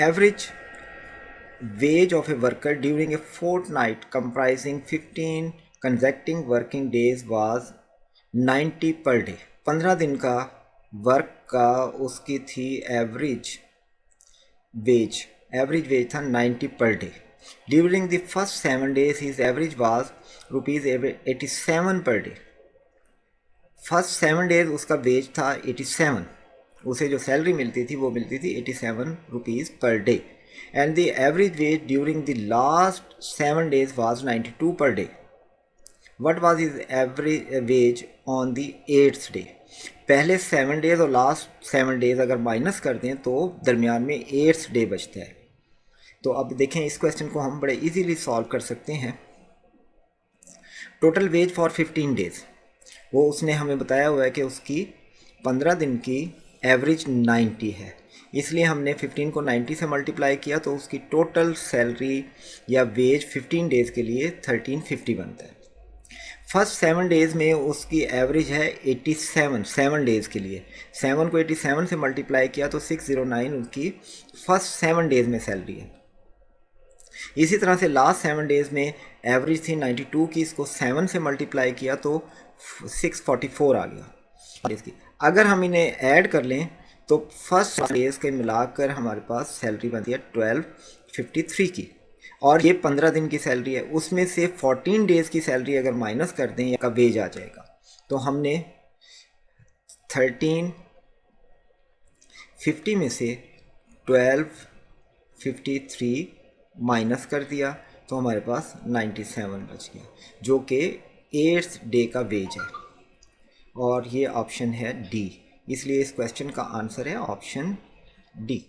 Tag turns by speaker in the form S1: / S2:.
S1: Average wage of a worker during a fortnight comprising 15 consecutive working days was 90 per day। 15 दिन का work का उसकी थी average veg था 90 per day. During the first 7 days his average was ₹87 per day. First 7 days उसका veg था 87, उसे जो सैलरी मिलती थी वो मिलती थी 87 rupees per day. And the average wage during the last 7 days was 92 per day। What was his average wage on the 8th day? पहले 7 days और लास्ट 7 days अगर माइनस कर दें तो दरमियान में 8th डे बचता है। तो अब देखें इस क्वेश्चन को हम बड़े इजीली सॉल्व कर सकते हैं। टोटल वेज फॉर 15 days, वो उसने हमें बताया हुआ है कि उसकी 15 दिन की एवरेज 90 है, इसलिए हमने 15 को 90 से मल्टीप्लाई किया तो उसकी टोटल सैलरी या वेज 15 डेज़ के लिए 1350 बनता है। फर्स्ट 7 डेज़ में उसकी एवरेज है 87 7 डेज़ के लिए। 7 को 87 से मल्टीप्लाई किया तो 609 उसकी फर्स्ट 7 डेज़ में सैलरी है। इसी तरह से लास्ट 7 डेज़ में एवरेज थी 92 की, इसको 7 से मल्टीप्लाई किया तो 644 आ गया इसकी। अगर हम इन्हें ऐड कर लें तो फर्स्ट डेज़ के मिलाकर हमारे पास सैलरी बनती है 1253 की, और ये 15 दिन की सैलरी है। उसमें से 14 डेज़ की सैलरी अगर माइनस कर दें या का वेज आ जाएगा, तो हमने 1350 में से 1253 माइनस कर दिया तो हमारे पास 97 बच गया, जो कि 8th डे का वेज है, और ये ऑप्शन है डी। इसलिए इस क्वेश्चन का आंसर है ऑप्शन डी।